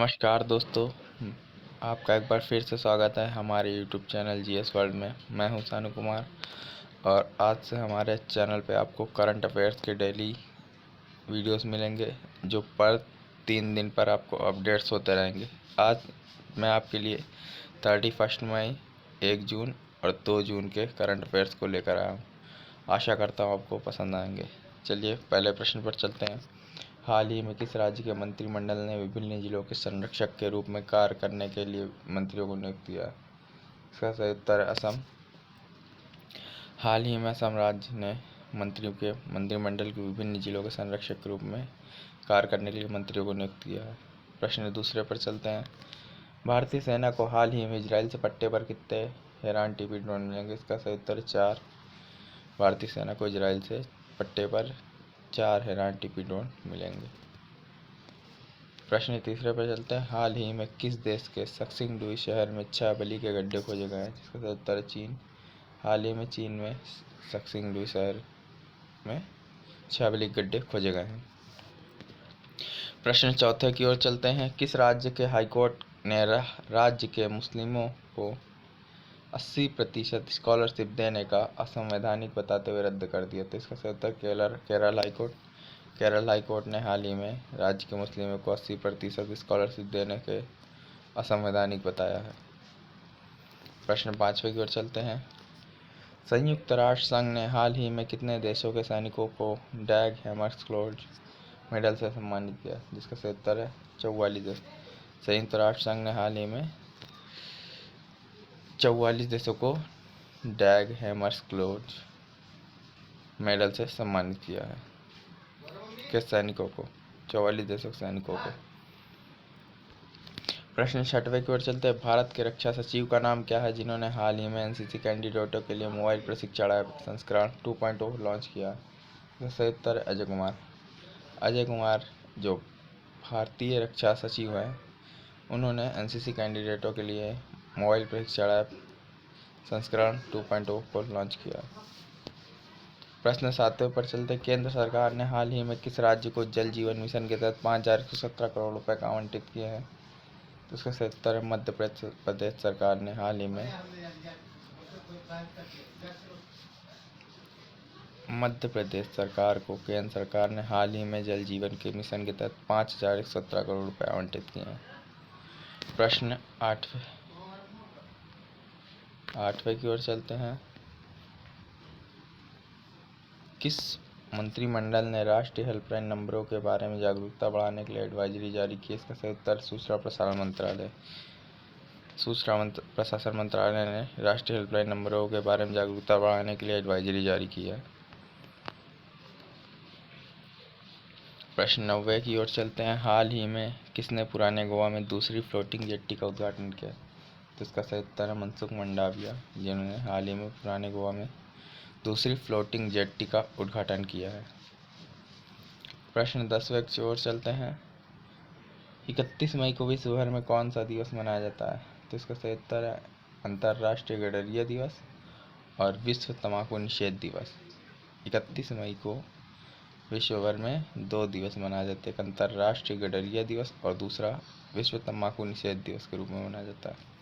नमस्कार दोस्तों। आपका एक बार फिर से स्वागत है हमारे यूट्यूब चैनल जीएस वर्ल्ड में। मैं हूं सानू कुमार और आज से हमारे चैनल पे आपको करंट अफेयर्स के डेली वीडियोस मिलेंगे जो पर 3 दिन पर आपको अपडेट्स होते रहेंगे। आज मैं आपके लिए 31 मई, 1 जून और 2 जून के करंट अफेयर्स को लेकर आया हूँ। आशा करता हूँ आपको पसंद आएंगे। चलिए पहले प्रश्न पर चलते हैं। हाल ही में किस राज्य के मंत्रिमंडल ने विभिन्न जिलों के संरक्षक के रूप में कार्य करने के लिए मंत्रियों को नियुक्त किया? इसका सही उत्तर है असम। हाल ही में असम राज्य ने मंत्रियों के मंत्रिमंडल के विभिन्न जिलों के संरक्षक के रूप में कार्य करने के लिए मंत्रियों को नियुक्त किया है। प्रश्न दूसरे पर चलते हैं। भारतीय सेना को हाल ही में इजराइल से पट्टे पर कितने हेरान टीपी ड्रोन मिलेंगे? इसका सही उत्तर 4। भारतीय सेना को इजराइल से पट्टे पर 4 हेरान टीपी ड्रोन मिलेंगे। प्रश्न तीसरे पर चलते हैं। हाल ही में किस देश के सक्सिंगडुई शहर में 6 बलि के गड्ढे खोजे गए हैं? जिसका सही उत्तर है चीन। हाल ही में चीन में सक्सिंगडुई शहर में 6 बलि के गड्ढे खोजे गए हैं। प्रश्न चौथे की ओर चलते हैं। किस राज्य के हाईकोर्ट ने राज्य के मुस्लिमों को 80% स्कॉलरशिप देने का असंवैधानिक बताते हुए रद्द कर दिया? तो इसका सही उत्तर केरल हाईकोर्ट। केरल हाईकोर्ट ने हाल ही में राज्य के मुस्लिमों को 80% स्कॉलरशिप देने के असंवैधानिक बताया है। प्रश्न पाँचवें की ओर चलते हैं। संयुक्त राष्ट्र संघ ने हाल ही में कितने देशों के सैनिकों को डैग हैमरस्कोल्ड मेडल से सम्मानित किया? जिसका सही उत्तर है 44 देश। संयुक्त राष्ट्र संघ ने हाल ही में 44 देशों को डैग हैमरस्कोल्ड मेडल से सम्मानित किया है। किस सैनिकों को? 44 देशों के सैनिकों को। प्रश्न छठवें की ओर चलते हैं। भारत के रक्षा सचिव का नाम क्या है जिन्होंने हाल ही में एनसीसी कैंडिडेटों के लिए मोबाइल प्रशिक्षण ऐप संस्करण 2.0 लॉन्च किया? सही उत्तर है अजय कुमार। अजय कुमार जो भारतीय रक्षा सचिव हैं, उन्होंने एनसीसी कैंडिडेटों के लिए मोबाइल प्रशिक्षण ऐप संस्करण 2.0 को लॉन्च किया। प्रश्न 7वें पर चलते। केंद्र सरकार ने हाल ही में किस राज्य को जल जीवन मिशन के तहत 5,117 करोड़ रुपए का आवंटित किए हैं? तो उसका सही उत्तर है मध्य प्रदेश सरकार ने हाल ही में मध्य प्रदेश सरकार को केंद्र सरकार ने हाल ही में जल जीवन के मिशन के तहत 5,117 करोड़ रुपए आवंटित किए हैं। प्रश्न आठवें की ओर चलते हैं। किस मंत्रिमंडल ने राष्ट्रीय हेल्पलाइन नंबरों के बारे में जागरूकता बढ़ाने के लिए एडवाइजरी जारी की? इसका सही उत्तर सूचना प्रसारण मंत्रालय। सूचना प्रशासन मंत्रालय ने राष्ट्रीय हेल्पलाइन नंबरों के बारे में जागरूकता बढ़ाने के लिए एडवाइजरी जारी की है। प्रश्न 9वें की ओर चलते हैं। हाल ही में किसने पुराने गोवा में दूसरी फ्लोटिंग जेट्टी का उद्घाटन किया? तो इसका सही उत्तर है मनसुख मंडाविया, जिन्होंने हाल ही में पुराने गोवा में दूसरी फ्लोटिंग जेट्टी का उद्घाटन किया है। प्रश्न 10वें की ओर चलते हैं। 31 मई को विश्व भर में कौन सा दिवस मनाया जाता है? तो इसका सही उत्तर है अंतर्राष्ट्रीय गडरिया दिवस और विश्व तंबाकू निषेध दिवस। 31 मई को विश्व भर में 2 दिवस मनाए जाते हैं, एक अंतर्राष्ट्रीय गडरिया दिवस और दूसरा विश्व तंबाकू निषेध दिवस के रूप में मनाया जाता है।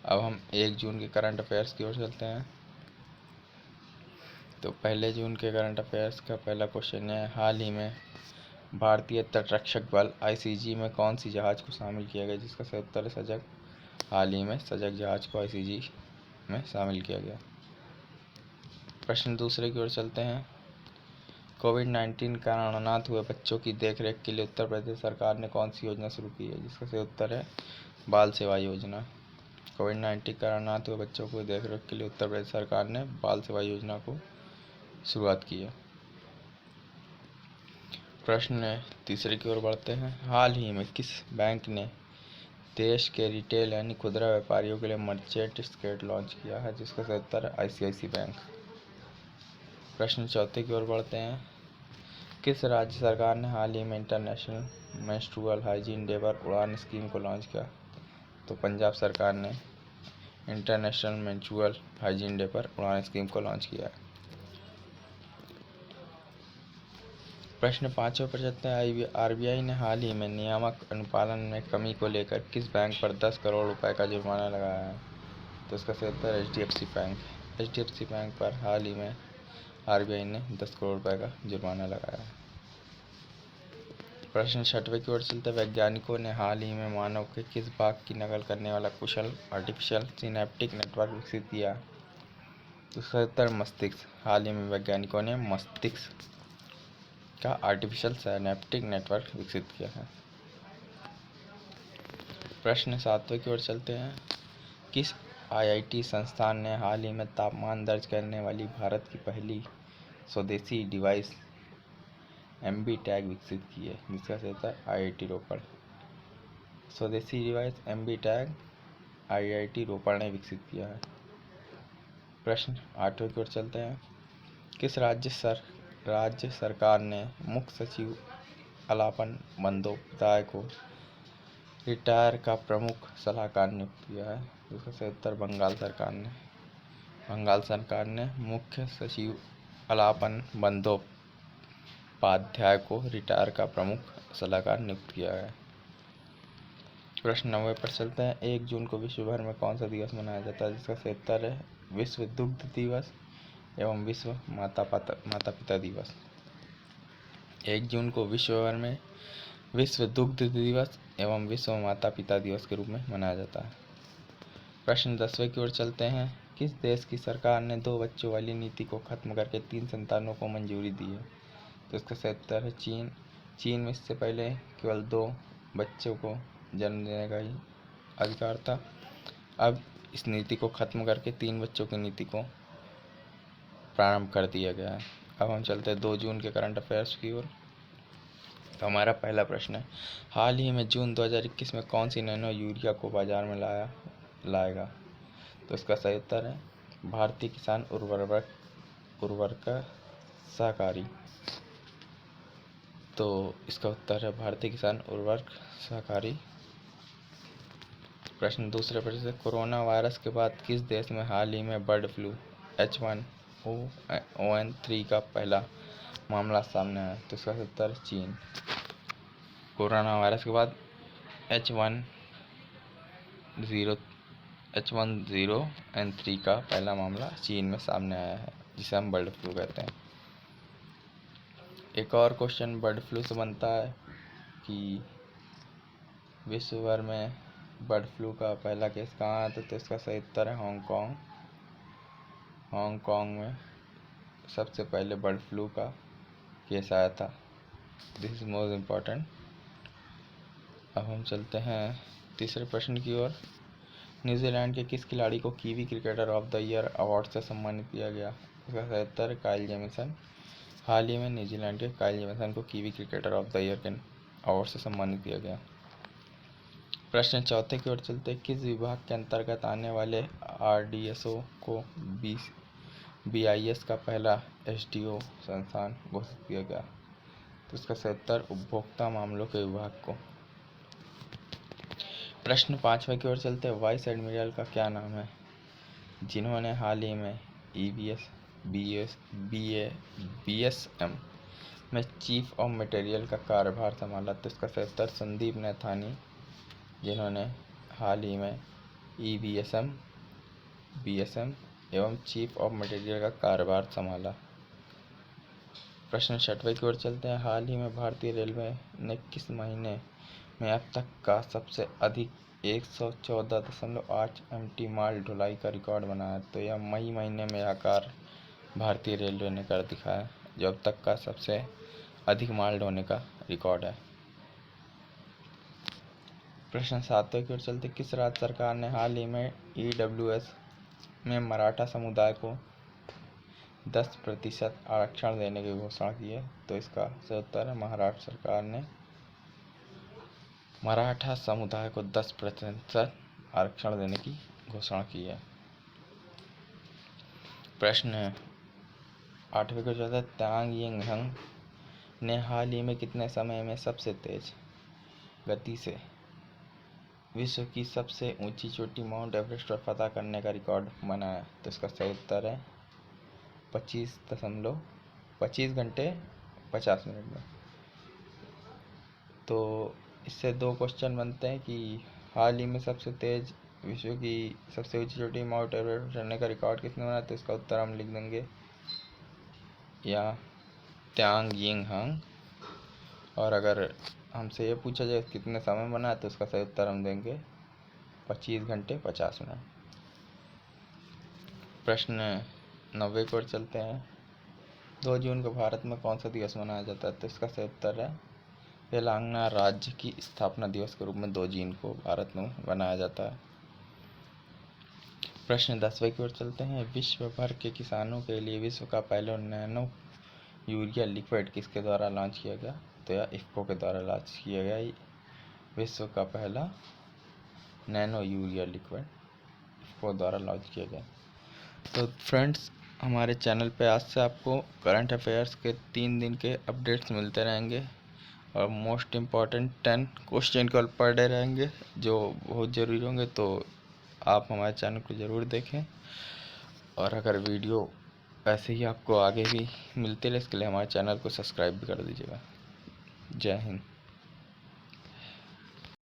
अब हम 1 जून के करंट अफेयर्स की ओर चलते हैं। तो 1 जून के करंट अफेयर्स का पहला क्वेश्चन है। हाल ही में भारतीय तटरक्षक बल आईसीजी में कौन सी जहाज को शामिल किया गया? जिसका सही उत्तर है सजग। हाल ही में सजग जहाज को आईसीजी में शामिल किया गया। प्रश्न दूसरे की ओर चलते हैं। कोविड-19 कारण अनाथ हुए बच्चों की देखरेख के लिए उत्तर प्रदेश सरकार ने कौन सी योजना शुरू की है? जिसका सही उत्तर है बाल सेवा योजना। कोविड-19 कारण अनाथ हुए बच्चों की देखरेख के लिए उत्तर प्रदेश सरकार ने बाल सेवा योजना को शुरुआत की है। प्रश्न तीसरे की ओर बढ़ते हैं। हाल ही में किस बैंक ने देश के रिटेल यानी खुदरा व्यापारियों के लिए मर्चेंट क्रेडिट लॉन्च किया है? जिसका सही उत्तर है आईसीआईसी बैंक। प्रश्न चौथे की ओर बढ़ते हैं। किस राज्य सरकार ने हाल ही में इंटरनेशनल मेंस्ट्रुअल हाइजीन डे पर उड़ान स्कीम को लॉन्च किया? तो पंजाब सरकार ने इंटरनेशनल मेंस्ट्रुअल हाइजीन डे पर उड़ान स्कीम को लॉन्च किया है। प्रश्न 5वें पर चलते हैं। आरबीआई ने हाल ही में नियामक अनुपालन में कमी को लेकर किस बैंक पर 10 करोड़ रुपए का जुर्माना लगाया है? तो इसका सही उत्तर एचडीएफसी बैंक। एचडीएफसी बैंक पर हाल ही में आरबीआई ने 10 करोड़ रुपए का जुर्माना लगाया है। प्रश्न 6वें की ओर चलते हैं। वैज्ञानिकों ने हाल ही में मानव के किस भाग की नकल करने वाला कुशल आर्टिफिशियल सिनेप्टिक नेटवर्क विकसित किया? तो इसका उत्तर मस्तिष्क। हाल ही में वैज्ञानिकों ने मस्तिष्क का आर्टिफिशियल सिनेप्टिक नेटवर्क विकसित किया है। प्रश्न 7वें की ओर चलते हैं। किस आईआईटी संस्थान ने हाल ही में तापमान दर्ज करने वाली भारत की पहली स्वदेशी डिवाइस एमबी टैग विकसित की है? जिसका सही उत्तर आईआईटी रोपड़। स्वदेशी डिवाइस एमबी टैग आईआईटी रोपड़ ने विकसित किया है। प्रश्न 8वें की ओर चलते हैं। किस राज्य सरकार ने मुख्य सचिव अलापन बंदोपाध्याय को रिटायर का प्रमुख सलाहकार नियुक्त किया है? इसका सही उत्तर बंगाल सरकार ने। बंगाल सरकार ने मुख्य सचिव अलापन बंदोपाध्याय को रिटायर का प्रमुख सलाहकार नियुक्त किया है। प्रश्न 9वें पर चलते हैं। 1 जून को विश्व भर में कौन सा दिवस मनाया जाता है? जिसका सही उत्तर है विश्व दुग्ध दिवस एवं विश्व माता पिता दिवस। 1 जून को विश्व भर में विश्व दुग्ध दिवस एवं विश्व माता पिता दिवस के रूप में मनाया जाता है। प्रश्न 10वें की ओर चलते हैं। किस देश की सरकार ने 2 बच्चों वाली नीति को खत्म करके 3 संतानों को मंजूरी दी है? तो इसका सही उत्तर है चीन। चीन में इससे पहले केवल 2 बच्चों को जन्म देने का ही अधिकार था। अब इस नीति को खत्म करके 3 बच्चों की नीति को प्रारंभ कर दिया गया है। अब हम चलते हैं 2 जून के करंट अफेयर्स की ओर। तो हमारा पहला प्रश्न है। हाल ही में जून 2021 में कौन सी नैनो यूरिया को बाजार में लाएगा? तो इसका सही उत्तर है भारतीय किसान उर्वरक सहकारी। तो इसका उत्तर है भारतीय किसान उर्वरक सहकारी। प्रश्न दूसरे प्रश्न से। कोरोना वायरस के बाद किस देश में हाल ही में बर्ड फ्लू H1N1 का पहला मामला सामने आया? तो इसका उत्तर चीन। कोरोना वायरस के बाद H1N3 का पहला मामला चीन में सामने आया है, जिसे हम बर्ड फ्लू कहते हैं। एक और क्वेश्चन बर्ड फ्लू से बनता है कि विश्व भर में बर्ड फ्लू का पहला केस कहाँ आया था? तो इसका सही उत्तर है हांगकांग। हांगकांग में सबसे पहले बर्ड फ्लू का केस आया था। This is most important. अब हम चलते हैं तीसरे प्रश्न की ओर। न्यूजीलैंड के किस खिलाड़ी को kiwi cricketer of the year award से सम्मानित किया गया? इसका सही उत्तर है काइल जेमिसन। हाल ही में न्यूजीलैंड के काइल जेमिसन को kiwi cricketer of the year के अवार्ड से सम्मानित किया गया। प्रश्न चौथे की ओर चलते। किस विभाग के अंतर्गत आने वाले आरडीएसओ को बीआईएस का पहला एसडीओ संस्थान घोषित किया गया? तो इसका सही उत्तर उपभोक्ता मामलों के विभाग को। प्रश्न 5वें की ओर चलते। वाइस एडमिरल का क्या नाम है जिन्होंने हाल ही में बीएसएम में चीफ ऑफ मटेरियल का कार्यभार संभाला? तो इसका सही उत्तर संदीप नैथानी, जिन्होंने हाल ही में बीएसएम एवं चीफ ऑफ मटेरियल का कार्यभार संभाला। प्रश्न 6वें की ओर चलते हैं। हाल ही में भारतीय रेलवे ने किस महीने में अब तक का सबसे अधिक 114.8 MT माल ढुलाई का रिकॉर्ड बनाया? तो यह मई महीने में यह कार्य भारतीय रेलवे ने कर दिखाया, जो अब तक का सबसे अधिक माल ढोने का रिकॉर्ड है। प्रश्न 7वें की ओर चलते। किस राज्य सरकार ने हाल ही में ईडब्ल्यूएस में मराठा समुदाय को 10% आरक्षण देने की घोषणा की है? तो इसका सही उत्तर है महाराष्ट्र सरकार ने मराठा समुदाय को 10% आरक्षण देने की घोषणा की है। प्रश्न 8वें को चलता है। त्यांग यिंगहंग ने हाल ही में कितने समय में सबसे तेज गति से विश्व की सबसे ऊंची चोटी माउंट एवरेस्ट पर फतह करने का रिकॉर्ड बनाया? तो इसका सही उत्तर है 25 घंटे 50 मिनट में। तो इससे दो क्वेश्चन बनते हैं कि हाल ही में सबसे तेज विश्व की सबसे ऊंची चोटी माउंट एवरेस्ट चढ़ने का रिकॉर्ड किसने बनाया, तो इसका उत्तर हम लिख देंगे या त्यांग यिंग हांग। और अगर हमसे ये पूछा जाए कितने समय बना है, तो इसका सही उत्तर हम देंगे 25 घंटे 50 मिनट। प्रश्न 90 की ओर चलते हैं। 2 जून को भारत में कौन सा दिवस मनाया जाता है, तो इसका सही उत्तर है तेलंगाना राज्य की स्थापना दिवस के रूप में 2 जून को भारत में मनाया जाता है। प्रश्न 10वें की ओर चलते हैं। विश्व भर के किसानों के लिए विश्व का पहला नैनो यूरिया लिक्विड किसके द्वारा लॉन्च किया गया, तो यह इफ्को के द्वारा लॉन्च किया गया विश्व का पहला नैनो यूरिया लिक्विड इफ्को द्वारा लॉन्च किया गया। तो फ्रेंड्स, हमारे चैनल पे आज से आपको करंट अफेयर्स के 3 दिन के अपडेट्स मिलते रहेंगे और मोस्ट इम्पॉर्टेंट 10 क्वेश्चन कल पर डे रहेंगे जो बहुत ज़रूरी होंगे। तो आप हमारे चैनल को ज़रूर देखें और अगर वीडियो ऐसे ही आपको आगे भी मिलते रहे, इसके लिए हमारे चैनल को सब्सक्राइब भी कर दीजिएगा। जय हिंद।